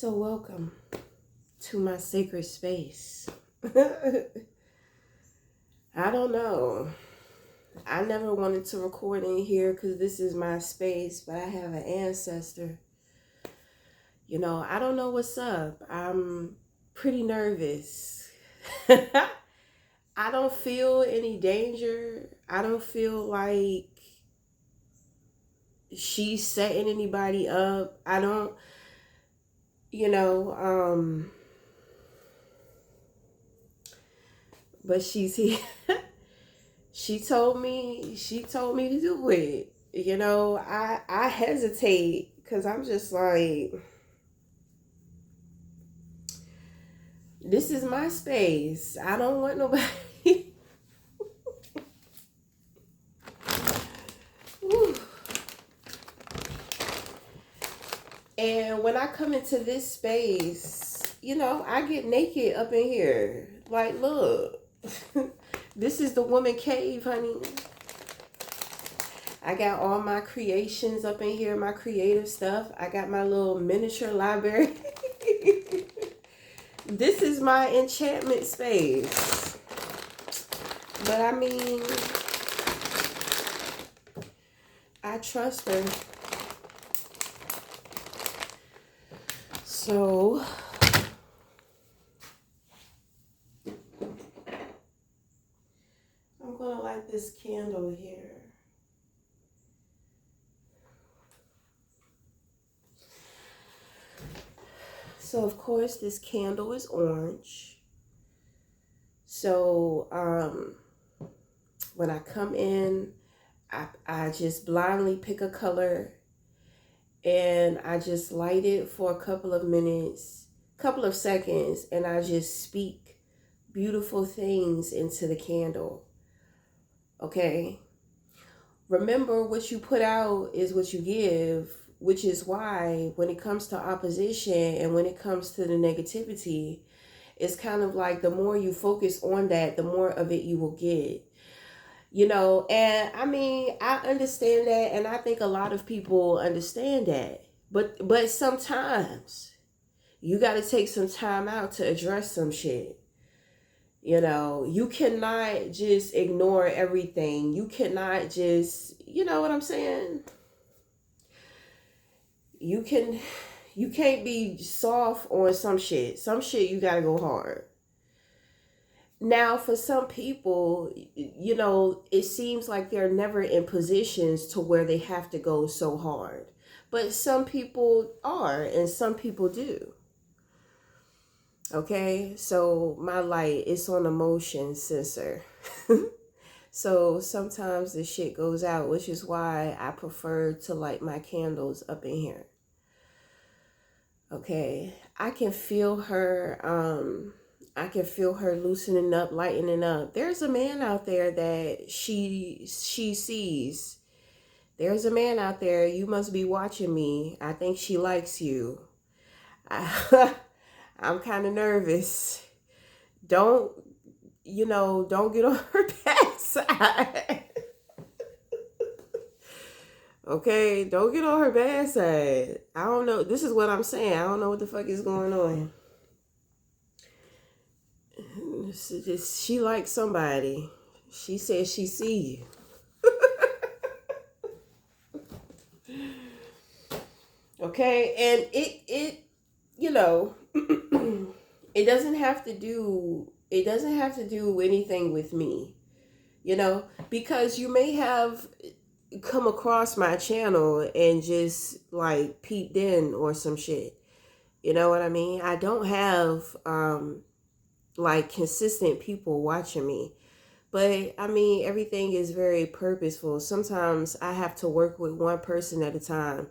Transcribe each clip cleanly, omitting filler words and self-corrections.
So welcome to my sacred space. I don't know. I never wanted to record in here because this is my space, but I have an ancestor. I don't know what's up. I'm pretty nervous. I don't feel any danger. I don't feel like she's setting anybody up. I don't, you know, but she's here. She told me to do it. I hesitate because I'm just like, this is my space. I don't want nobody. And when I come into this space, I get naked up in here. Like, look, this is the woman cave, honey. I got all my creations up in here, my creative stuff. I got my little miniature library. This is my enchantment space. But I mean, I trust her. So I'm gonna light this candle here. So of course this candle is orange. So when I come in, I just blindly pick a color and I just light it for a couple of minutes, couple of seconds, and I just speak beautiful things into the candle. Okay? Remember, what you put out is what you give, which is why when it comes to opposition and when it comes to the negativity, it's kind of like the more you focus on that, the more of it you will get. And I mean, I understand that, and I think a lot of people understand that. But sometimes you got to take some time out to address some shit. You cannot just ignore everything. You cannot just, you know what I'm saying? You can't be soft on some shit. Some shit you got to go hard. Now, for some people, it seems like they're never in positions to where they have to go so hard. But some people are, and some people do. Okay, so my light, it's on a motion sensor. So sometimes the shit goes out, which is why I prefer to light my candles up in here. Okay, I can feel her loosening up, lightening up. There's a man out there that she sees. There's a man out there. You must be watching me. I think she likes you. I'm kind of nervous. Don't get on her bad side. Okay, don't get on her bad side. I don't know. This is what I'm saying. I don't know what the fuck is going on. She likes somebody. She says she see you. Okay, and it it doesn't have to do anything with me, because you may have come across my channel and just like peeped in or some shit. You know what I mean? I don't have like consistent people watching me. But I mean, everything is very purposeful. Sometimes I have to work with one person at a time.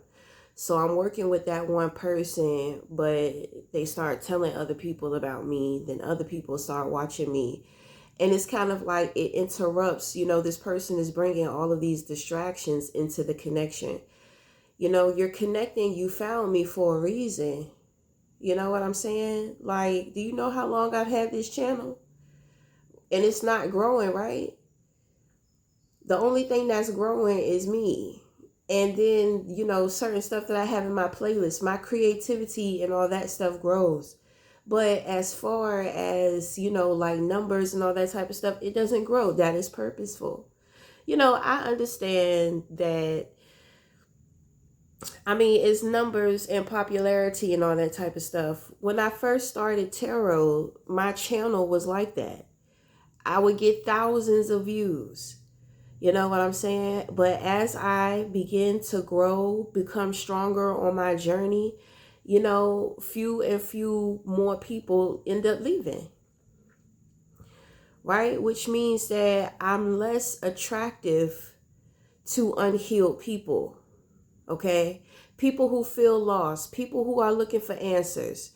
So I'm working with that one person, but they start telling other people about me. Then other people start watching me. And it's kind of like it interrupts, this person is bringing all of these distractions into the connection. You're connecting. You found me for a reason. You know what I'm saying? Like, do you know how long I've had this channel? And it's not growing, right? The only thing that's growing is me. And then, certain stuff that I have in my playlist, my creativity and all that stuff grows. But as far as, like numbers and all that type of stuff, it doesn't grow. That is purposeful. I understand that. I mean, it's numbers and popularity and all that type of stuff. When I first started tarot, my channel was like that. I would get thousands of views. You know what I'm saying? But as I begin to grow, become stronger on my journey, few and few more people end up leaving. Right? Which means that I'm less attractive to unhealed people. Okay? People who feel lost, people who are looking for answers,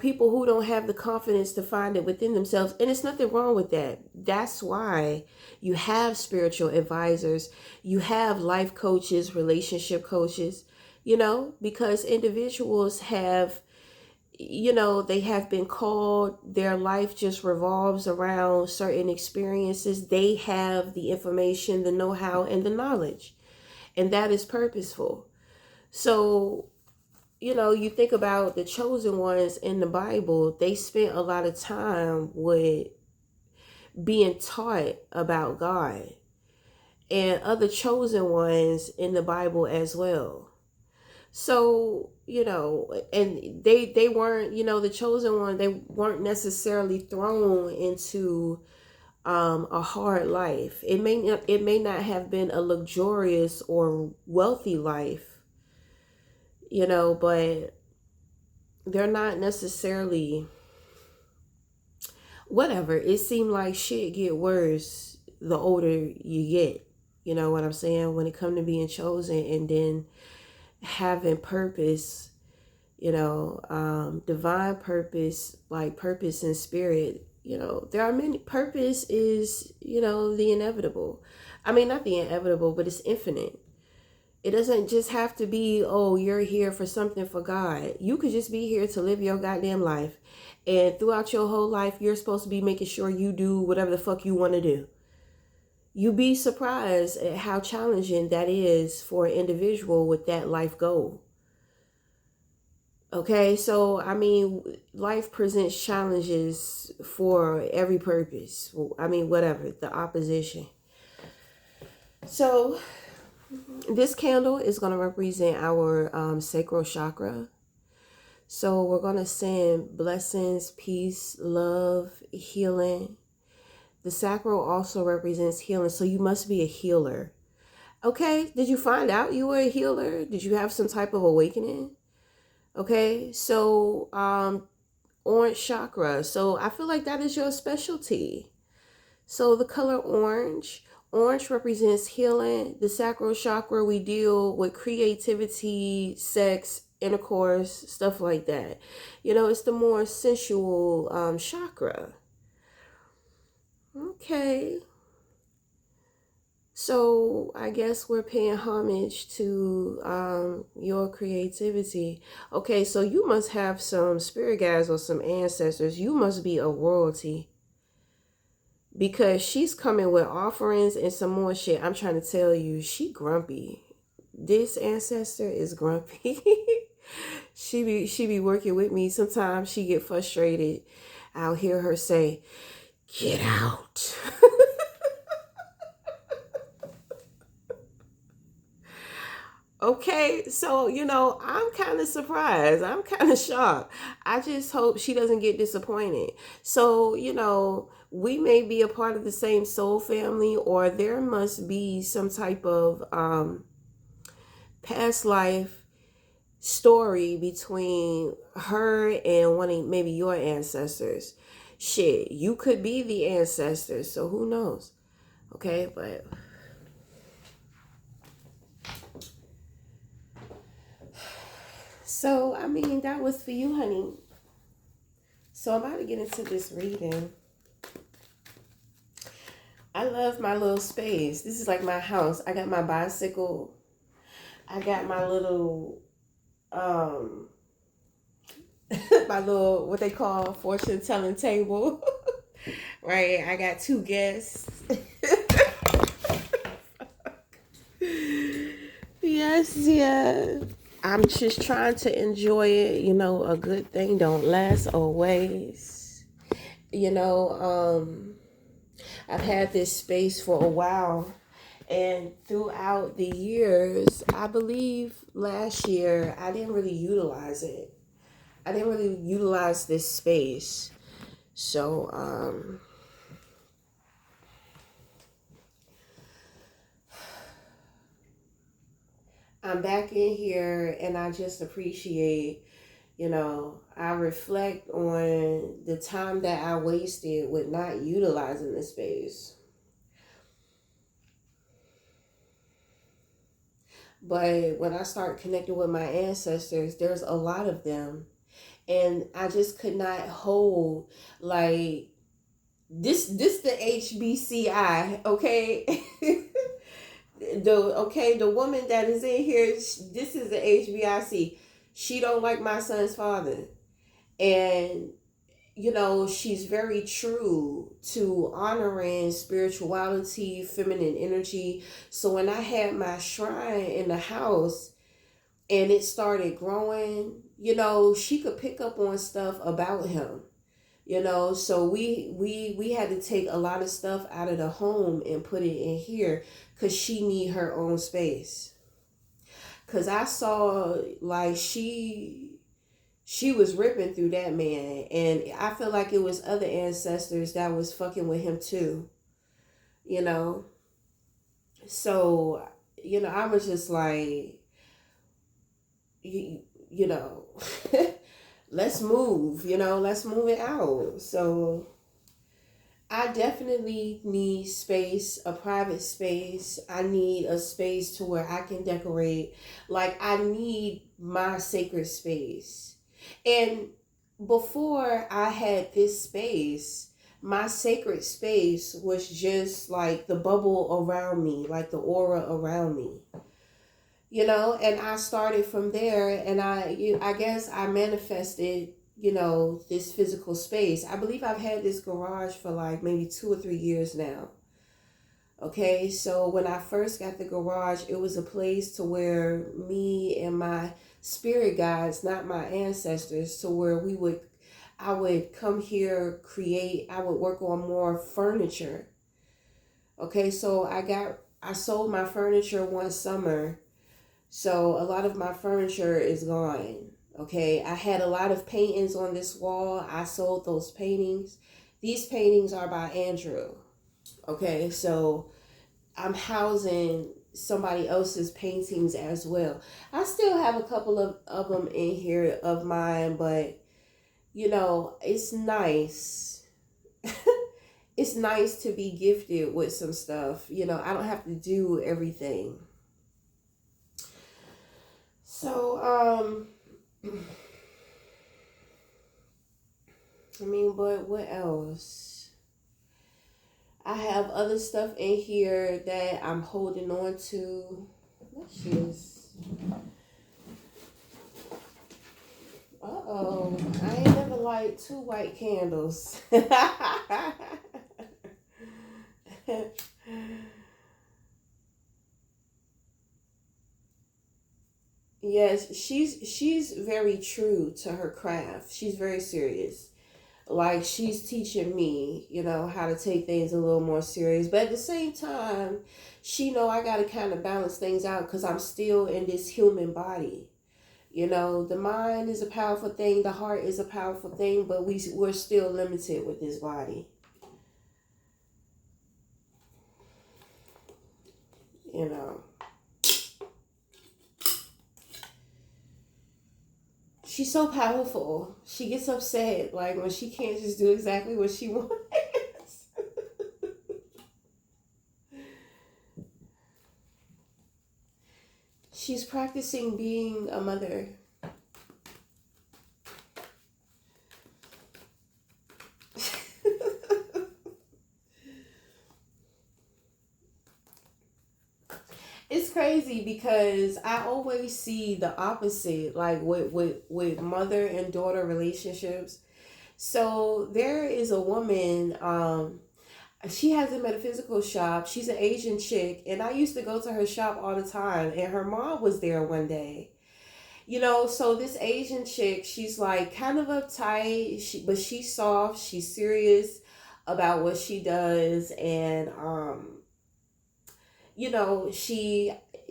people who don't have the confidence to find it within themselves. And it's nothing wrong with that. That's why you have spiritual advisors, you have life coaches, relationship coaches, because individuals have, they have been called, their life just revolves around certain experiences. They have the information, the know-how, and the knowledge. And that is purposeful. So, you think about the chosen ones in the Bible, they spent a lot of time with being taught about God, and other chosen ones in the Bible as well. So, and they weren't, the chosen one, they weren't necessarily thrown into a hard life. It may not have been a luxurious or wealthy life, but they're not necessarily whatever. It seemed like shit get worse the older you get. You know what I'm saying? When it comes to being chosen and then having purpose, divine purpose, like purpose and spirit, there are many. Purpose is, the inevitable. I mean, not the inevitable, but it's infinite. It doesn't just have to be, oh, you're here for something for God. You could just be here to live your goddamn life. And throughout your whole life, you're supposed to be making sure you do whatever the fuck you want to do. You'd be surprised at how challenging that is for an individual with that life goal. Okay, so I mean, life presents challenges for every purpose. I mean, whatever, the opposition. So this candle is going to represent our sacral chakra. So we're going to send blessings, peace, love, healing. The sacral also represents healing. So you must be a healer. Okay, did you find out you were a healer? Did you have some type of awakening? Okay, so orange chakra. So I feel like that is your specialty. So the color orange. Orange represents healing. The sacral chakra, we deal with creativity, sex, intercourse, stuff like that. It's the more sensual chakra. Okay. So I guess we're paying homage to your creativity. Okay, so you must have some spirit guides or some ancestors. You must be a royalty. Because she's coming with offerings and some more shit. I'm trying to tell you, she grumpy. This ancestor is grumpy. she be working with me. Sometimes she get frustrated. I'll hear her say, "Get out." Okay, so I'm kind of surprised. I'm kind of shocked. I just hope she doesn't get disappointed. So, we may be a part of the same soul family, or there must be some type of past life story between her and one of maybe your ancestors. Shit, you could be the ancestor, so who knows? Okay, but so, I mean, that was for you, honey. So I'm about to get into this reading. I love my little space. This is like my house. I got my bicycle. I got my little, my little, what they call fortune telling table. Right? I got 2 guests. Yeah. I'm just trying to enjoy it. You know, a good thing don't last always. You know, I've had this space for a while, and throughout the years, I believe last year, I didn't really utilize it. I didn't really utilize this space. So, I'm back in here and I just appreciate, I reflect on the time that I wasted with not utilizing the space. But when I start connecting with my ancestors, there's a lot of them. And I just could not hold like this the HBCI, okay? The woman that is in here, this is the HBIC. She don't like my son's father. And she's very true to honoring spirituality, feminine energy. So when I had my shrine in the house and it started growing, she could pick up on stuff about him. So we had to take a lot of stuff out of the home and put it in here because she need her own space. Because I saw like she was ripping through that man, and I feel like it was other ancestors that was fucking with him too. you know so I was just like, you know let's move, let's move it out. So I definitely need space, a private space. I need a space to where I can decorate. Like, I need my sacred space. And before I had this space, my sacred space was just like the bubble around me, like the aura around me. And I started from there, and I guess I manifested, this physical space. I believe I've had this garage for like maybe 2 or 3 years now. Okay, so when I first got the garage, it was a place to where me and my spirit guides, not my ancestors, to where I would come here, I would work on more furniture. Okay, so I sold my furniture one summer. So a lot of my furniture is gone. Okay, I had a lot of paintings on this wall. I sold those paintings. These paintings are by Andrew. Okay, so I'm housing somebody else's paintings as well. I still have a couple of them in here of mine, but it's nice. It's nice to be gifted with some stuff. I don't have to do everything. So, but what else? I have other stuff in here that I'm holding on to. What's this? Uh-oh. I ain't never light 2 white candles. Yes, she's very true to her craft. She's very serious. Like, she's teaching me, how to take things a little more serious. But at the same time, she know I got to kind of balance things out because I'm still in this human body. The mind is a powerful thing, the heart is a powerful thing, but we're still limited with this body. You know. She's so powerful. She gets upset like when she can't just do exactly what she wants. She's practicing being a mother. It's crazy because I always see the opposite, like with mother and daughter relationships. So there is a woman, She has a metaphysical shop. She's an Asian chick, and I used to go to her shop all the time. And her mom was there one day. So this Asian chick, she's like kind of uptight, but she's soft. She's serious about what she does, and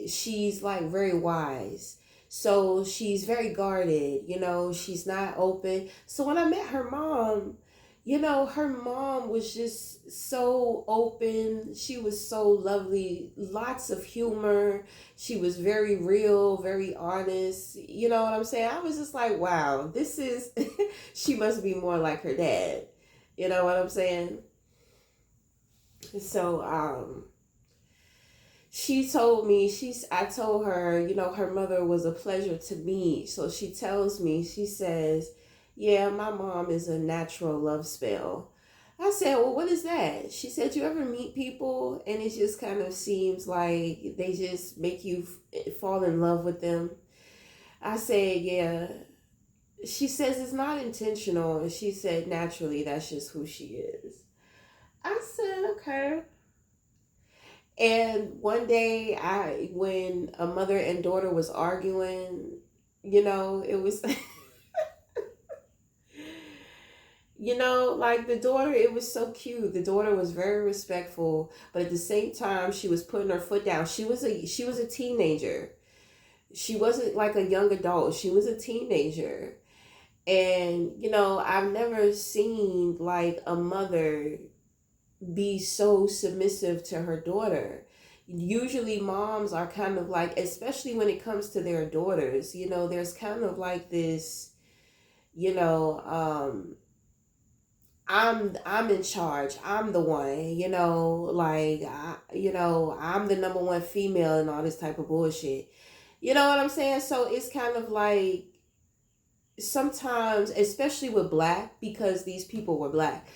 she's like very wise. So she's very guarded, she's not open. So when I met her mom, her mom was just so open. She was so lovely, lots of humor. She was very real, very honest. You know what I'm saying? I was just like, wow, this is, she must be more like her dad. You know what I'm saying? So, she told me, I told her, her mother was a pleasure to meet. So she tells me, she says, yeah, my mom is a natural love spell. I said, well, what is that? She said, you ever meet people and it just kind of seems like they just make you fall in love with them? I said, yeah. She says it's not intentional. And she said, naturally, that's just who she is. I said, okay. And one day, when a mother and daughter was arguing, it was, like the daughter, it was so cute. The daughter was very respectful, but at the same time, she was putting her foot down. She was a teenager. She wasn't like a young adult. She was a teenager. And, I've never seen like a mother be so submissive to her daughter. Usually moms are kind of like, especially when it comes to their daughters, there's kind of like this, I'm in charge. I'm the one, like I'm the number one female and all this type of bullshit. You know what I'm saying? So it's kind of like sometimes, especially with black, because these people were black,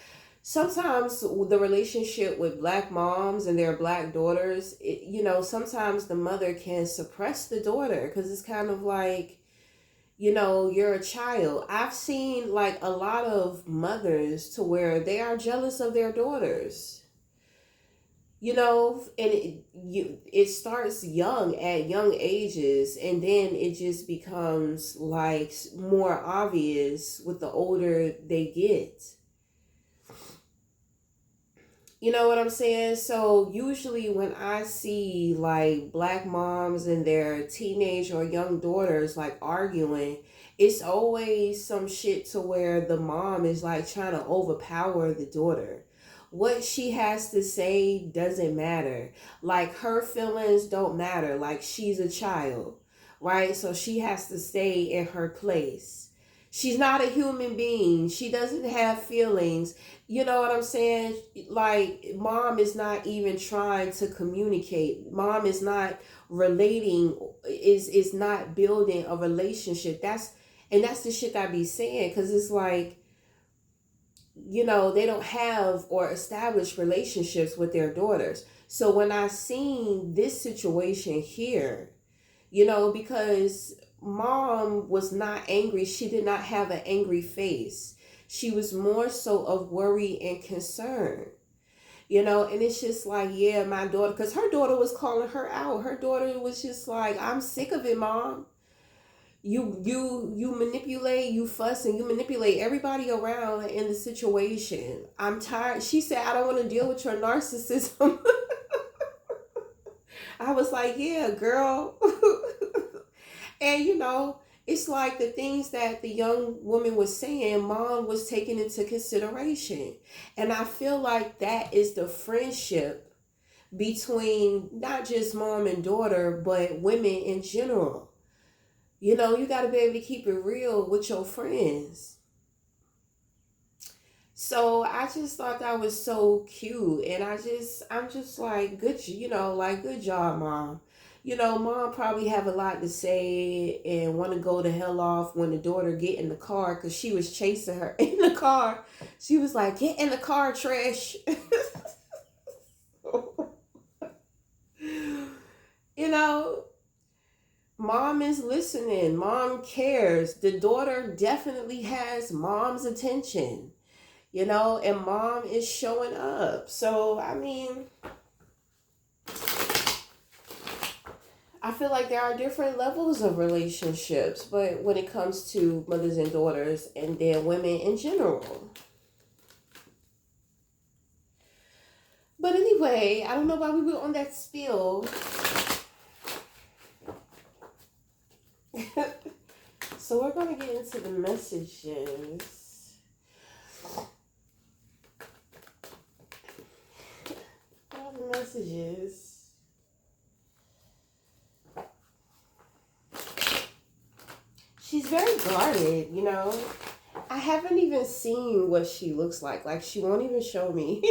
sometimes the relationship with black moms and their black daughters, sometimes the mother can suppress the daughter because it's kind of like, you're a child. I've seen like a lot of mothers to where they are jealous of their daughters, and it starts young at young ages, and then it just becomes like more obvious with the older they get. You know what I'm saying? So usually when I see like black moms and their teenage or young daughters like arguing, it's always some shit to where the mom is like trying to overpower the daughter. What she has to say doesn't matter. Like her feelings don't matter. Like she's a child, right? So she has to stay in her place. She's not a human being. She doesn't have feelings. You know what I'm saying? Like, mom is not even trying to communicate. Mom is not relating, is not building a relationship. That's the shit I be saying, because it's like, they don't have or establish relationships with their daughters. So when I seen this situation here, because mom was not angry, she did not have an angry face. She was more so of worry and concern, and it's just like, yeah, my daughter, because her daughter was calling her out. Her daughter was just like, I'm sick of it, mom. You manipulate, you fuss, and you manipulate everybody around in the situation. I'm tired. She said, I don't want to deal with your narcissism. I was like, yeah, girl. And it's like the things that the young woman was saying, mom was taking into consideration. And I feel like that is the friendship between not just mom and daughter, but women in general. You got to be able to keep it real with your friends. So I just thought that was so cute. And I'm just like, good, good job, mom. Mom probably have a lot to say and want to go the hell off when the daughter get in the car, because she was chasing her in the car. She was like, get in the car, trash. Mom is listening. Mom cares. The daughter definitely has mom's attention. you know, and mom is showing up. So, I mean, I feel like there are different levels of relationships, but when it comes to mothers and daughters and then women in general. But anyway, I don't know why we were on that spiel. So we're going to get into the messages. All the messages. She's very guarded, you know. I haven't even seen what she looks like. Like, she won't even show me.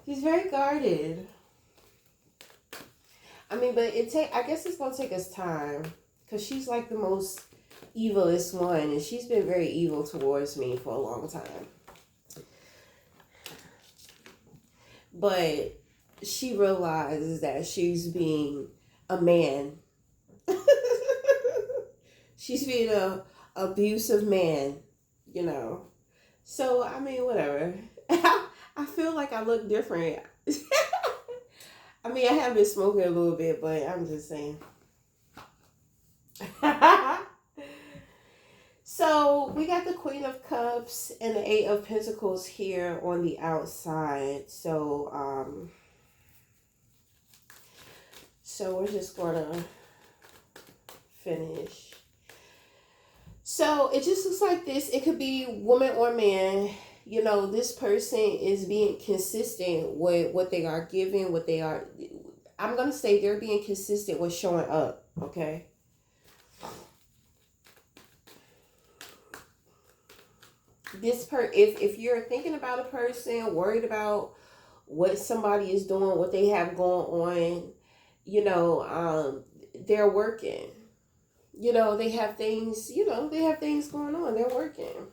She's very guarded. I mean, but I guess it's going to take us time. Because she's like the most evilest one. And she's been very evil towards me for a long time. But she realizes that she's being a man. She's being a abusive man, you know. So, I mean, whatever. I feel like I look different. I mean, I have been smoking a little bit, but I'm just saying. So we got the Queen of Cups and the Eight of Pentacles here on the outside. So we're just gonna finish. So it just looks like this. It could be woman or man. You know, this person is being consistent with what they are giving, what they are. I'm gonna say they're being consistent with showing up. Okay. If you're thinking about a person, worried about what somebody is doing, what they have going on, you know, they're working. You know, they have things, they have things going on. They're working.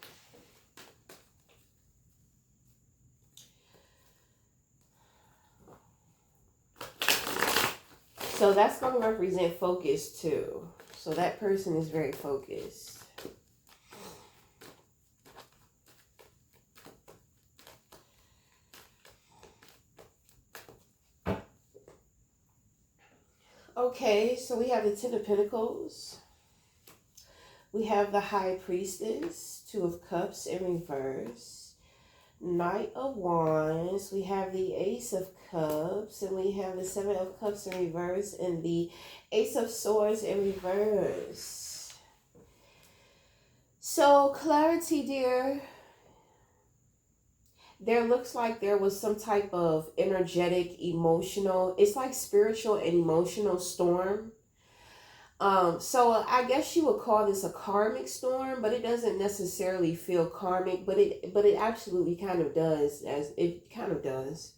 So that's going to represent focus too. So that person is very focused. Okay, so we have the Ten of Pentacles. We have the High Priestess, Two of Cups in reverse. Knight of Wands. We have the Ace of Cups. And we have the Seven of Cups in reverse. And the Ace of Swords in reverse. So, clarity, dear. There looks like there was some type of energetic, emotional, it's like spiritual and emotional storm. So I guess you would call this a karmic storm, but it doesn't necessarily feel karmic, but it absolutely kind of does, as it kind of does.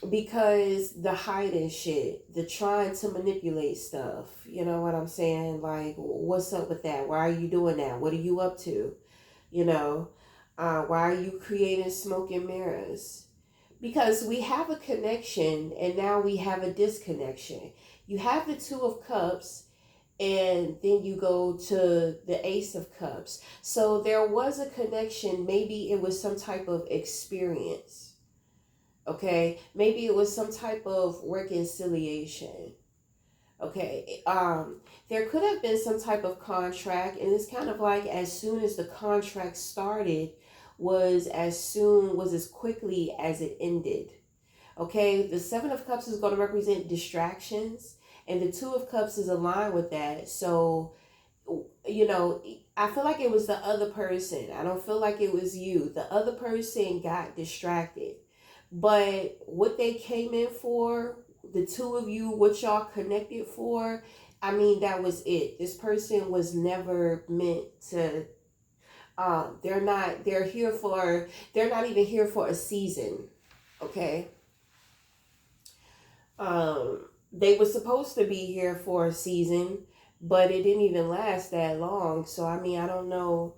Because the hiding shit, the trying to manipulate stuff, you know what I'm saying? Like, what's up with that? Why are you doing that? What are you up to? You know? Why are you creating smoke and mirrors? Because we have a connection and now we have a disconnection. You have the Two of Cups and then you go to the Ace of Cups. So there was a connection. Maybe it was some type of experience. Okay. Maybe it was some type of reconciliation. Okay. There could have been some type of contract, and it's kind of like as soon as the contract started was as quickly as it ended. Okay, the Seven of Cups is going to represent distractions, and the Two of Cups is aligned with that. So, you know, I feel like it was the other person. I don't feel like it was you. The other person got distracted. But what they came in for, the two of you, what y'all connected for, I mean, that was it. This person was never meant to, they're not even here for a season. Okay. They were supposed to be here for a season, but it didn't even last that long. So, I mean, I don't know,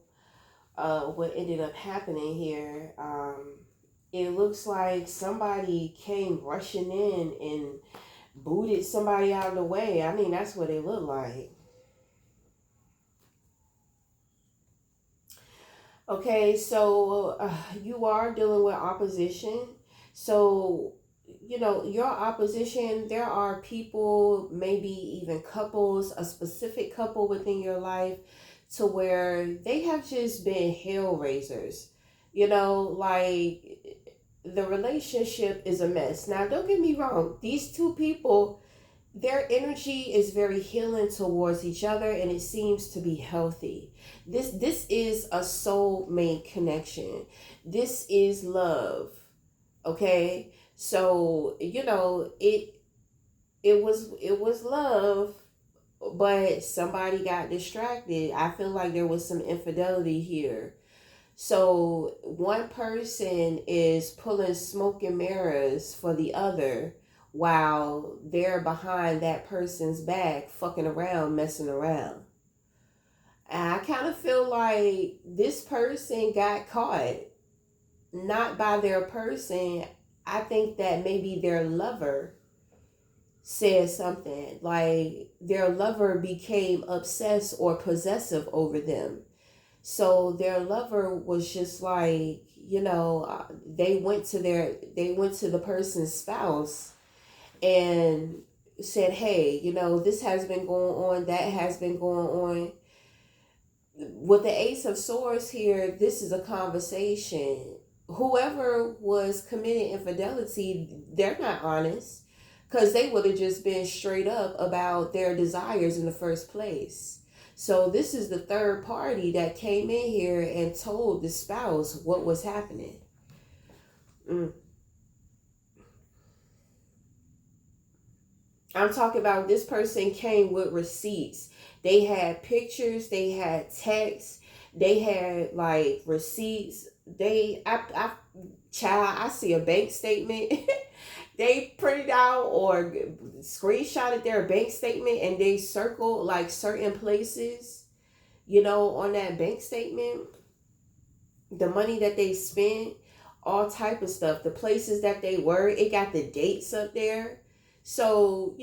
what ended up happening here. It looks like somebody came rushing in and booted somebody out of the way. I mean, that's what it looked like. Okay, so you are dealing with opposition. So, your opposition, there are people, maybe even couples, a specific couple within your life to where they have just been hell raisers. Like the relationship is a mess. Now, don't get me wrong, these two people, their energy is very healing towards each other and it seems to be healthy. This is a soulmate connection. This is love. Okay? So, it was love, but somebody got distracted. I feel like there was some infidelity here. So one person is pulling smoke and mirrors for the other while they're behind that person's back, fucking around, messing around. And I kind of feel like this person got caught, not by their person. I think that maybe their lover said something, like their lover became obsessed or possessive over them. So their lover was just like, they went to the person's spouse and said, hey, this has been going on, that has been going on. With the Ace of Swords here, this is a conversation. Whoever was committing infidelity, they're not honest, because they would have just been straight up about their desires in the first place. So this is the third party that came in here and told the spouse what was happening. Mm. I'm talking about this person came with receipts. They had pictures, they had texts, they had like receipts. Child, I see a bank statement. They printed out or screenshotted their bank statement and they circled like certain places, on that bank statement, the money that they spent, all type of stuff, the places that they were, it got the dates up there. So,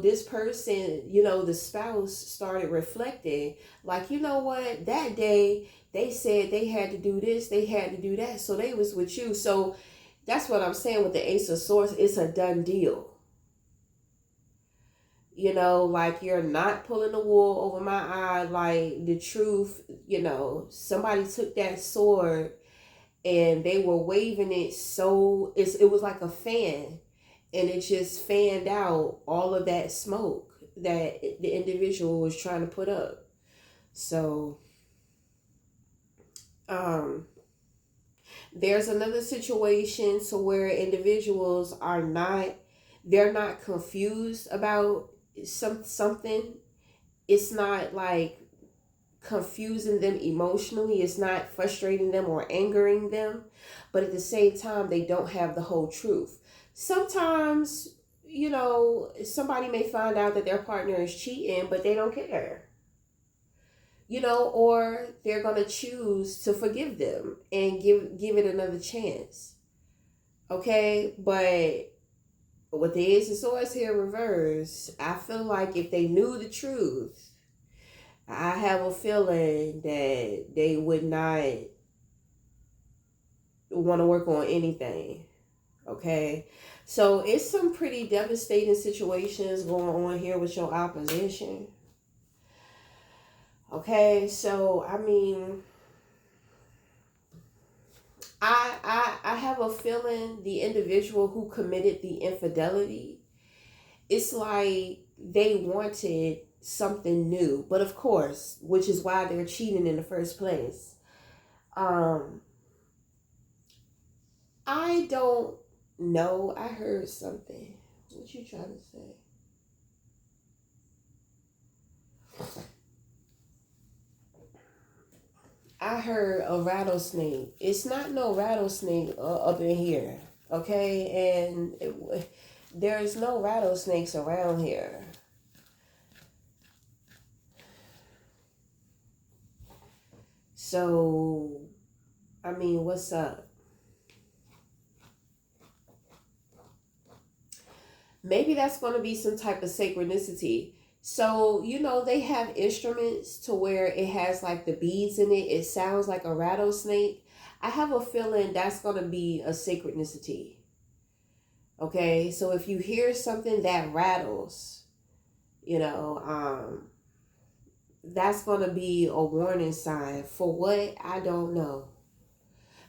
this person, the spouse started reflecting, like, you know what, that day they said they had to do this, they had to do that, so they was with you. So that's what I'm saying with the Ace of Swords. It's a done deal. Like you're not pulling the wool over my eye. Like the truth, somebody took that sword and they were waving it, so it was like a fan, and it just fanned out all of that smoke that the individual was trying to put up. So there's another situation to where individuals they're not confused about something. It's not like confusing them emotionally, it's not frustrating them or angering them, but at the same time they don't have the whole truth. Sometimes, somebody may find out that their partner is cheating, but they don't care, or they're going to choose to forgive them and give it another chance. Okay, but with the Ace of Swords here reverse, I feel like if they knew the truth, I have a feeling that they would not want to work on anything. Okay, so it's some pretty devastating situations going on here with your opposition. Okay, so I mean, I have a feeling the individual who committed the infidelity, it's like they wanted something new, but of course, which is why they're cheating in the first place. I don't know. I heard something. What you trying to say? I heard a rattlesnake. It's not no rattlesnake up in here, okay? And there's no rattlesnakes around here. So, I mean, what's up? Maybe that's going to be some type of synchronicity. So, they have instruments to where it has like the beads in it. It sounds like a rattlesnake. I have a feeling that's going to be a synchronicity. Okay, so if you hear something that rattles, you know, that's going to be a warning sign for what, I don't know.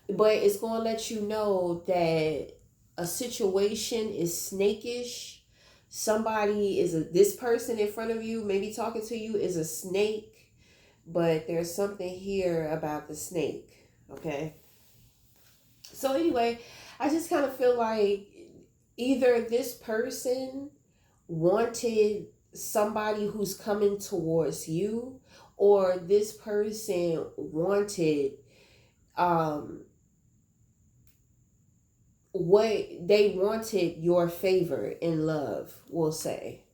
But it's going to let you know that a situation is snakish. This person in front of you, maybe talking to you, is a snake, but there's something here about the snake. Okay. So anyway, I just kind of feel like either this person wanted somebody who's coming towards you, or this person wanted what they wanted, your favor in love, we'll say.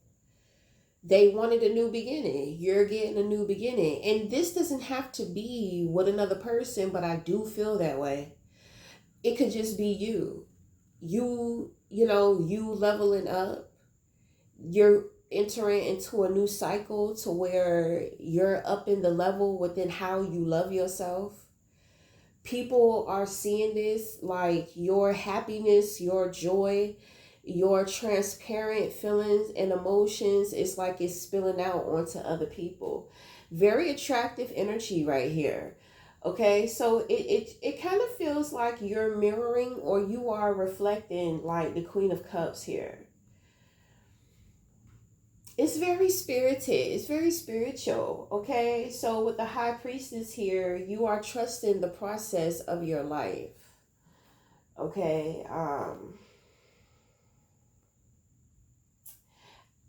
They wanted a new beginning. You're getting a new beginning. And this doesn't have to be with another person, but I do feel that way. It could just be you. You leveling up. You're entering into a new cycle to where you're up in the level within how you love yourself. People are seeing this, like your happiness, your joy, your transparent feelings and emotions. It's like it's spilling out onto other people. Very attractive energy right here. Okay, so it kind of feels like you're mirroring, or you are reflecting, like the Queen of Cups here. It's very spirited. It's very spiritual. Okay. So with the High Priestess here, you are trusting the process of your life. Okay.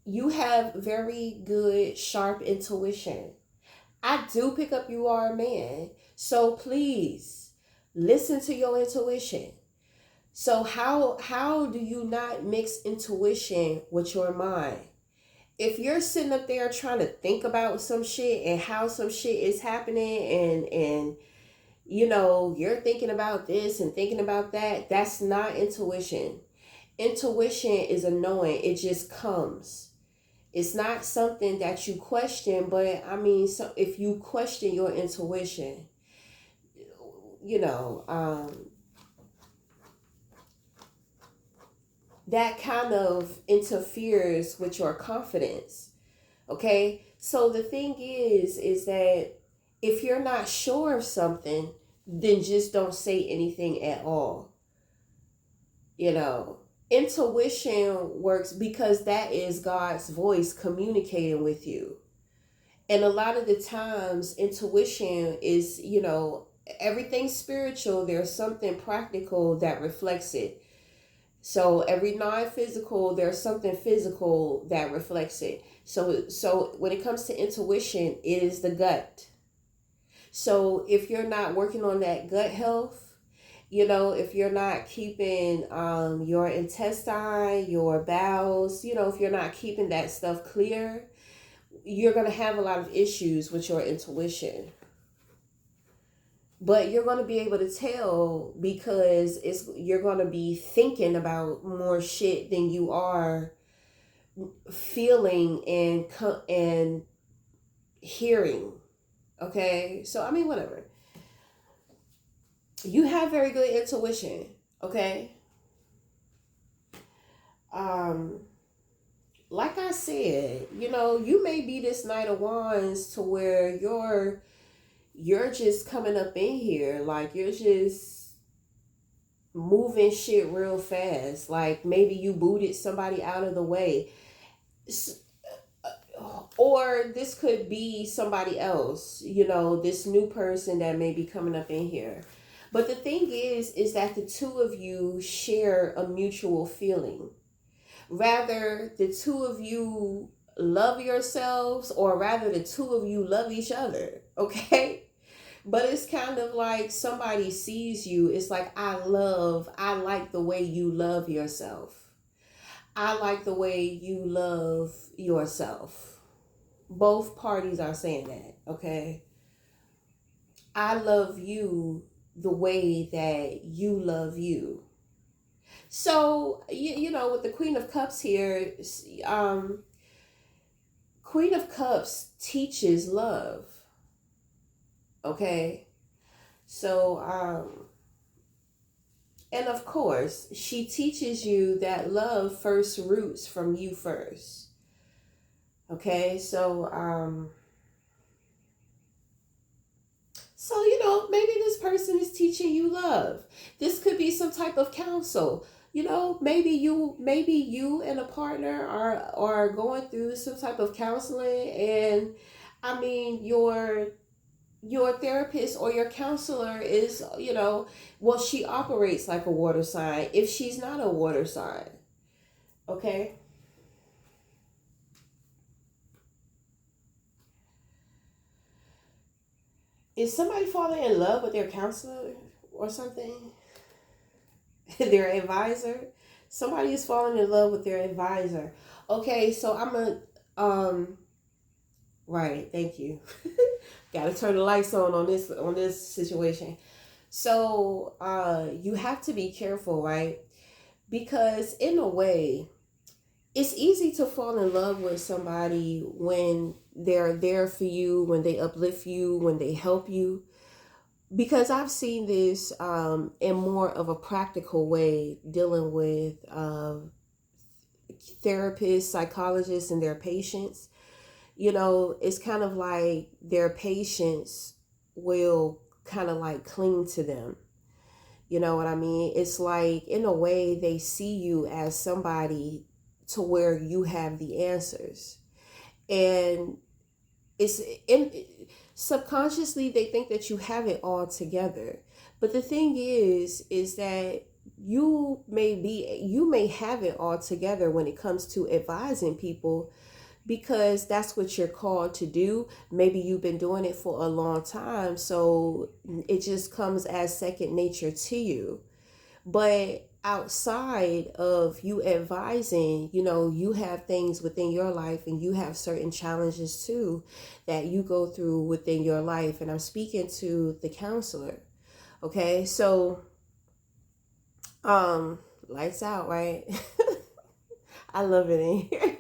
You have very good, sharp intuition. I do pick up you are a man. So please listen to your intuition. So how do you not mix intuition with your mind? If you're sitting up there trying to think about some shit and how some shit is happening, and you're thinking about this and thinking about that, that's not intuition. Intuition is a knowing. It just comes. It's not something that you question, but I mean, so if you question your intuition, you know, that kind of interferes with your confidence. Okay. So the thing is that if you're not sure of something, then just don't say anything at all. Intuition works because that is God's voice communicating with you. And a lot of the times, intuition is, everything spiritual, there's something practical that reflects it. So every non-physical, there's something physical that reflects it. So when it comes to intuition, it is the gut. So if you're not working on that gut health, if you're not keeping your intestine, your bowels, if you're not keeping that stuff clear, you're going to have a lot of issues with your intuition. But you're going to be able to tell because you're going to be thinking about more shit than you are feeling and hearing. Okay? So, I mean, whatever. You have very good intuition. Okay? Like I said, you may be this Knight of Wands to where you're just coming up in here, like you're just moving shit real fast. Like maybe you booted somebody out of the way. Or this could be somebody else, this new person that may be coming up in here. But the thing is that the two of you share a mutual feeling. Rather, the two of you love yourselves, or rather the two of you love each other. Okay? But it's kind of like somebody sees you. It's like, I like the way you love yourself. I like the way you love yourself. Both parties are saying that, okay? I love you the way that you love you. So, with the Queen of Cups here, Queen of Cups teaches love. Okay? So, and of course, she teaches you that love first roots from you first. Okay? So, maybe this person is teaching you love. This could be some type of counsel. Maybe you and a partner are going through some type of counseling, and I mean your therapist or your counselor is, well, she operates like a water sign if she's not a water sign. Okay? Is somebody falling in love with their counselor or something? Their advisor? Somebody is falling in love with their advisor. Okay, so right, thank you. Gotta turn the lights on this situation. So you have to be careful, right? Because in a way, it's easy to fall in love with somebody when they're there for you, when they uplift you, when they help you. Because I've seen this in more of a practical way, dealing with therapists, psychologists, and their patients. It's kind of like their patients will kind of like cling to them. You know what I mean? It's like, in a way, they see you as somebody to where you have the answers. And it's in, subconsciously they think that you have it all together. But the thing is that you may have it all together when it comes to advising people, because that's what you're called to do. Maybe you've been doing it for a long time, so it just comes as second nature to you. But outside of you advising, you have things within your life, and you have certain challenges too that you go through within your life. And I'm speaking to the counselor. Okay, so lights out, right? I love it in here.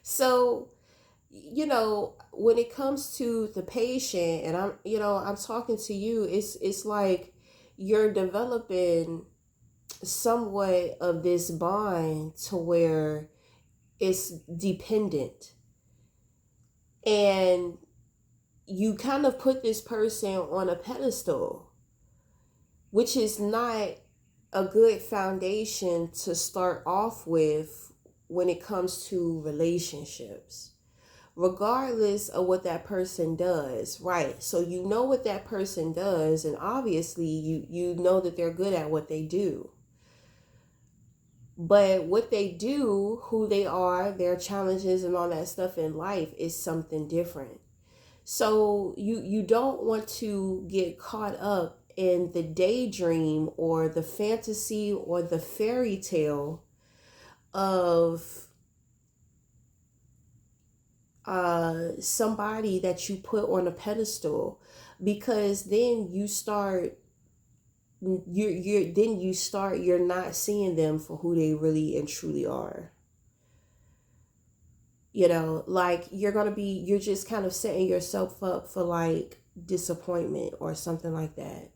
So, when it comes to the patient, and I'm talking to you, it's like you're developing somewhat of this bond to where it's dependent, and you kind of put this person on a pedestal, which is not a good foundation to start off with when it comes to relationships, regardless of what that person does. Right? So you know what that person does, and obviously you know that they're good at what they do. But what they do, who they are, their challenges and all that stuff in life is something different. So you don't want to get caught up in the daydream or the fantasy or the fairy tale of somebody that you put on a pedestal, because then you're not seeing them for who they really and truly are. Like you're just kind of setting yourself up for like disappointment or something like that.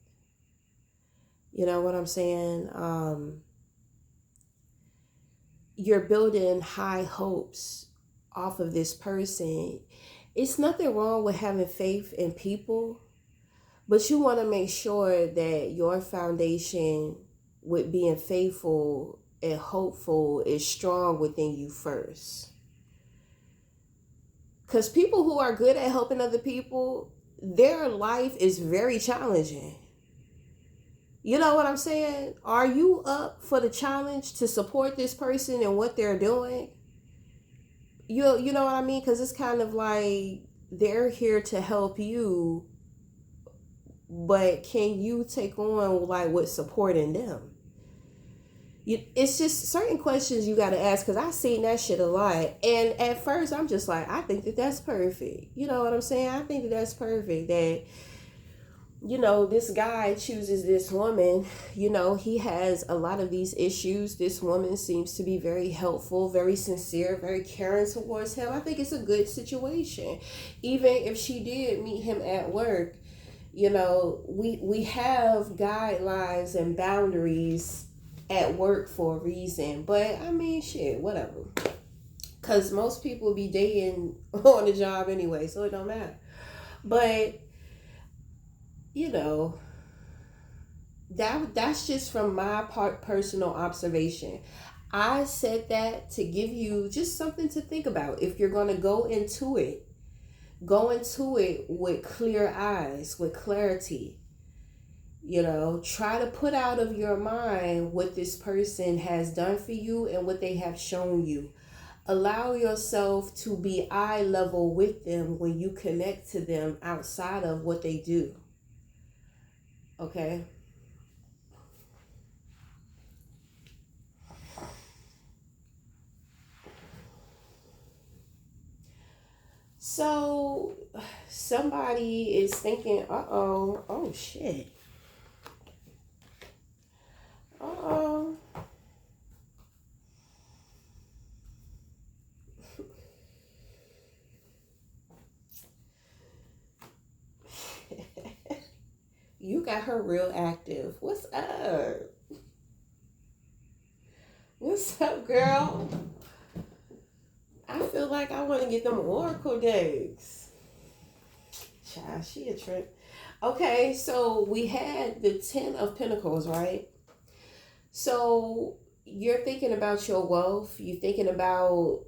You know what I'm saying? You're building high hopes off of this person. It's nothing wrong with having faith in people, but you want to make sure that your foundation with being faithful and hopeful is strong within you first. Because people who are good at helping other people, their life is very challenging. You know what I'm saying? Are you up for the challenge to support this person and what they're doing? You know what I mean? Because it's kind of like they're here to help you, but can you take on like with supporting them? It's just certain questions you got to ask, because I've seen that shit a lot. And at first I'm just like, I think that that's perfect. You know what I'm saying? I think that that's perfect. That this guy chooses this woman. He has a lot of these issues. This woman seems to be very helpful, very sincere, very caring towards him. I think it's a good situation. Even if she did meet him at work, we have guidelines and boundaries at work for a reason. But I mean, shit, whatever. Because most people be dating on the job anyway, so it don't matter. But that's just from my personal observation. I said that to give you just something to think about. If you're going to go into it with clear eyes, with clarity. Try to put out of your mind what this person has done for you and what they have shown you. Allow yourself to be eye level with them when you connect to them outside of what they do. Okay? So somebody is thinking, oh shit. Uh-oh. You got her real active. What's up? What's up, girl? I feel like I want to get them Oracle decks. Child, she a trip. Okay, so we had the 10 of Pentacles, right? So you're thinking about your wealth. You're thinking about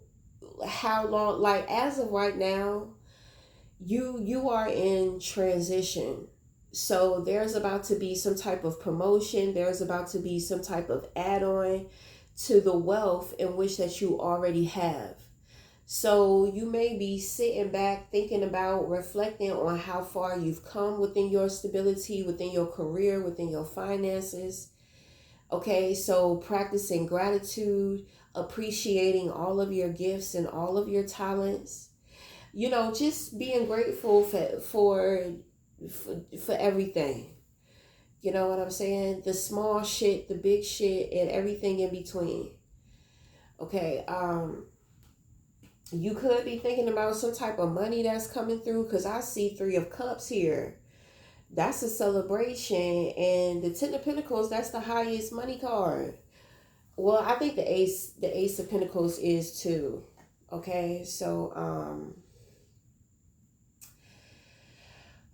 how long, like as of right now, you are in transition. So there's about to be some type of promotion. There's about to be some type of add-on to the wealth in which that you already have. So you may be sitting back thinking about, reflecting on how far you've come within your stability, within your career, within your finances. Okay, so practicing gratitude, appreciating all of your gifts and all of your talents. Just being grateful for everything. You know what I'm saying? The small shit, the big shit, and everything in between. Okay, you could be thinking about some type of money that's coming through, because I see 3 of Cups here. That's a celebration. And the 10 of Pentacles, that's the highest money card. Well, I think the Ace of Pentacles is too. Okay, so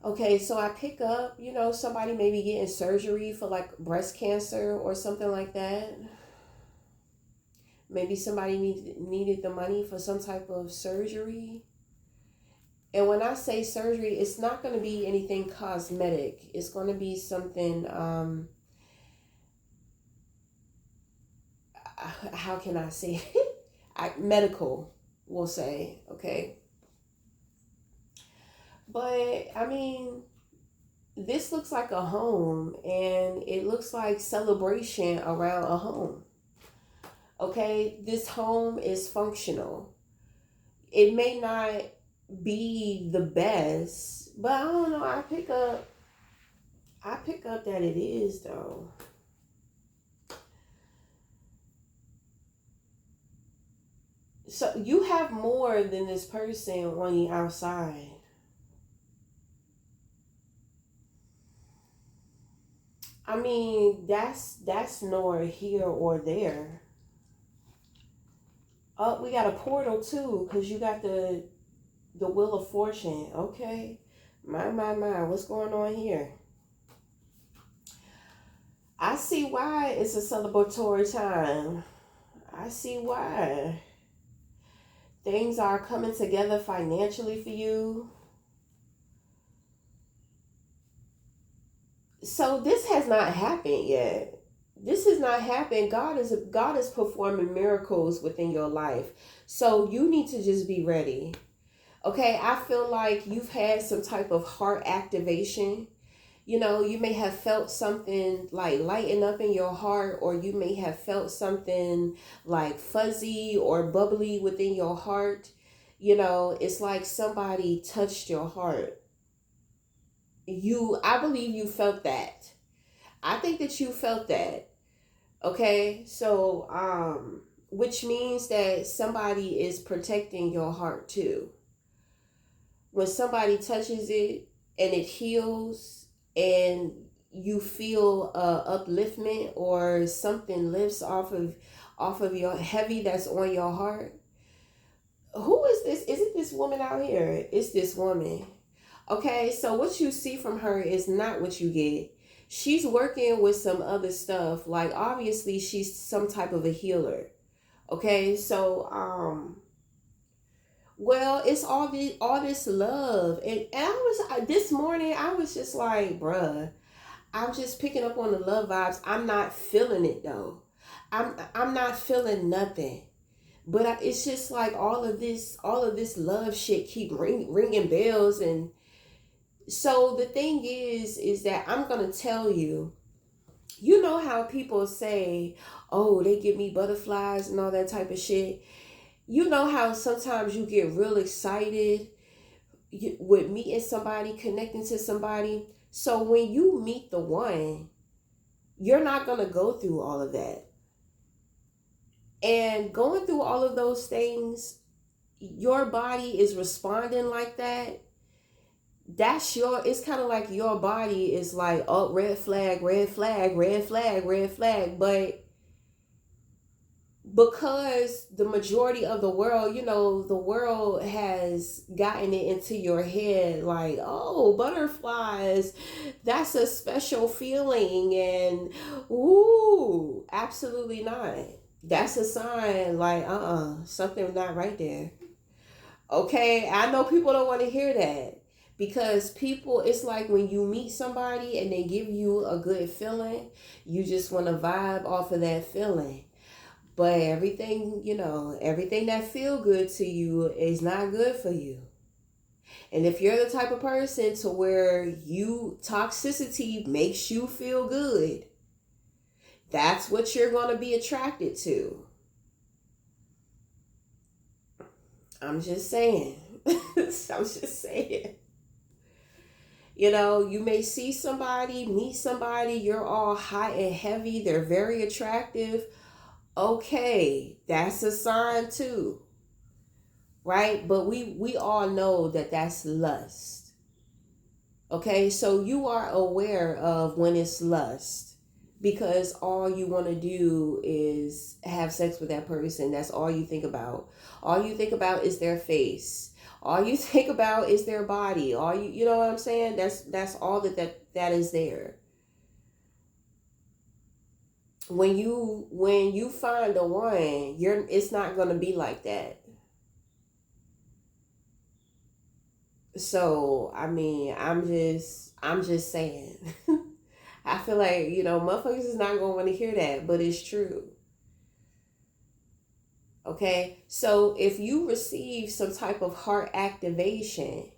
okay, so I pick up, somebody maybe getting surgery for like breast cancer or something like that. Maybe somebody needed the money for some type of surgery. And when I say surgery, it's not going to be anything cosmetic. It's going to be something, how can I say medical, we'll say, okay? But, I mean, this looks like a home, and it looks like celebration around a home. Okay, this home is functional. It may not be the best, but I don't know. I pick up that it is though. So you have more than this person on the outside. I mean, that's nor here or there. Oh, we got a portal too, because you got the Wheel of Fortune. Okay. My. What's going on here? I see why it's a celebratory time. I see why. Things are coming together financially for you. So this has not happened yet. This has not happened. God is performing miracles within your life. So you need to just be ready. Okay, I feel like you've had some type of heart activation. You may have felt something like lighten up in your heart, or you may have felt something like fuzzy or bubbly within your heart. It's like somebody touched your heart. I believe you felt that. I think that you felt that. Okay, so which means that somebody is protecting your heart too. When somebody touches it and it heals, and you feel upliftment, or something lifts off of your heavy that's on your heart. Who is this? Is it this woman out here? It's this woman. Okay, so what you see from her is not what you get. She's working with some other stuff. Like, obviously she's some type of a healer. Okay, so well, it's all this love. And this morning I was just like, bruh, I'm just picking up on the love vibes. I'm not feeling it though. I'm not feeling nothing. But it's just like all of this love shit keep ringing bells. And so the thing is that I'm gonna tell you. You know how people say, "Oh, they give me butterflies and all that type of shit." You know how sometimes you get real excited with meeting somebody, connecting to somebody. So when you meet the one, you're not gonna go through all of that. And going through all of those things, your body is responding like that. It's kind of like your body is like, oh, red flag, red flag, red flag, red flag. But because the majority of the world, the world has gotten it into your head like, oh, butterflies, that's a special feeling. And ooh, absolutely not. That's a sign like, something not right there. Okay, I know people don't want to hear that, because people, it's like when you meet somebody and they give you a good feeling, you just want to vibe off of that feeling. But everything that feel good to you is not good for you. And if you're the type of person to where toxicity makes you feel good, that's what you're going to be attracted to. I'm just saying. I'm just saying. You may see somebody, meet somebody, you're all hot and heavy, they're very attractive. Okay, that's a sign too. Right? But we all know that that's lust. Okay? So you are aware of when it's lust, because all you want to do is have sex with that person. That's all you think about. All you think about is their face. All you think about is their body. You know what I'm saying? That's all that is there. When you find the one, it's not going to be like that. So, I mean, I'm just saying. I feel like, motherfuckers is not going to want to hear that, but it's true. Okay? So, if you receive some type of heart activation,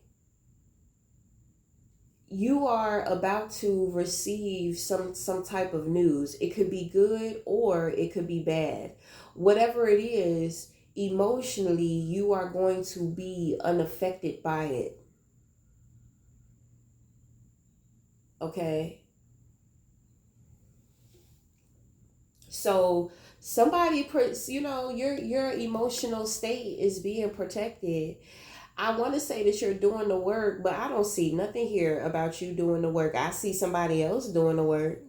you are about to receive some type of news. It could be good or it could be bad. Whatever it is, emotionally, you are going to be unaffected by it. Okay? So somebody, your emotional state is being protected. I want to say that you're doing the work, but I don't see nothing here about you doing the work. I see somebody else doing the work.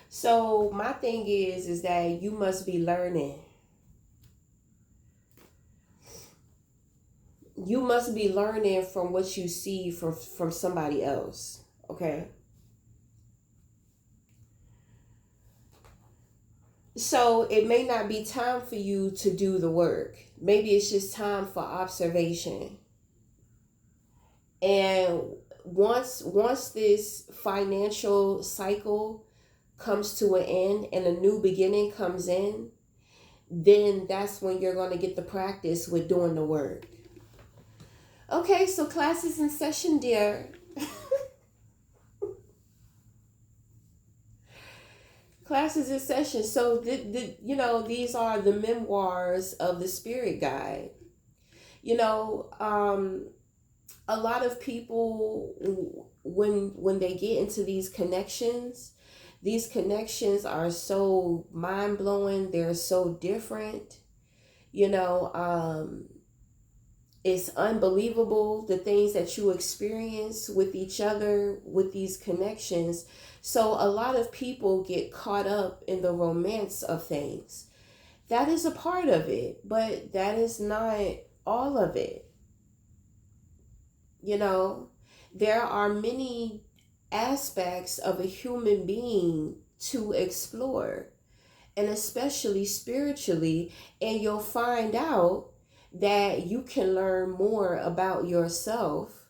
So my thing is that you must be learning. You must be learning from what you see from somebody else. Okay. So it may not be time for you to do the work. Maybe it's just time for observation. And once this financial cycle comes to an end and a new beginning comes in, then that's when you're going to get the practice with doing the work. Okay, so class is in session, dear. Class is in session. So these are the memoirs of the spirit guide. You know, a lot of people, when they get into these connections are so mind-blowing, they're so different. You know, it's unbelievable the things that you experience with each other with these connections. So a lot of people get caught up in the romance of things. That is a part of it, but that is not all of it. You know, there are many aspects of a human being to explore, and especially spiritually, and you'll find out that you can learn more about yourself.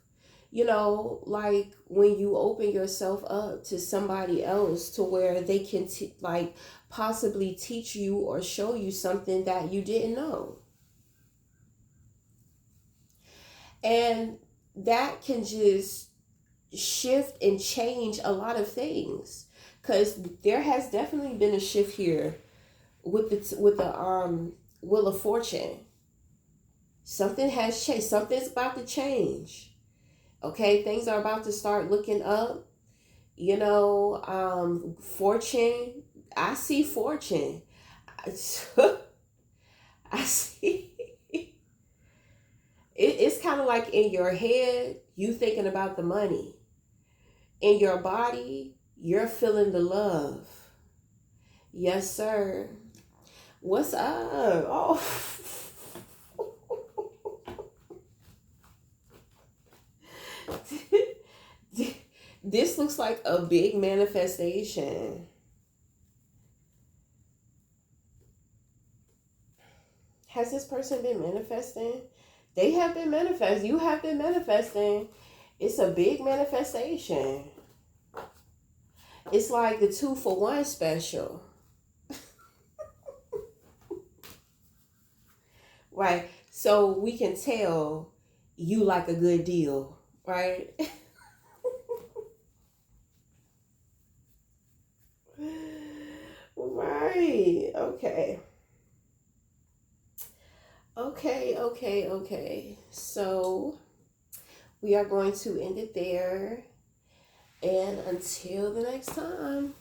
You know, like when you open yourself up to somebody else to where they can like possibly teach you or show you something that you didn't know. And that can just shift and change a lot of things, because there has definitely been a shift here with the Wheel of Fortune. Something has changed. Something's about to change. Okay, things are about to start looking up. You know, fortune. I see fortune. I see. It's kind of like in your head, you thinking about the money. In your body, you're feeling the love. Yes, sir. What's up? Oh. This looks like a big manifestation. Has this person been manifesting? They have been manifesting. You have been manifesting. It's a big manifestation. It's like the 2-for-1 special. Right. So we can tell you like a good deal, right? Right. Okay. Okay. So we are going to end it there. And until the next time.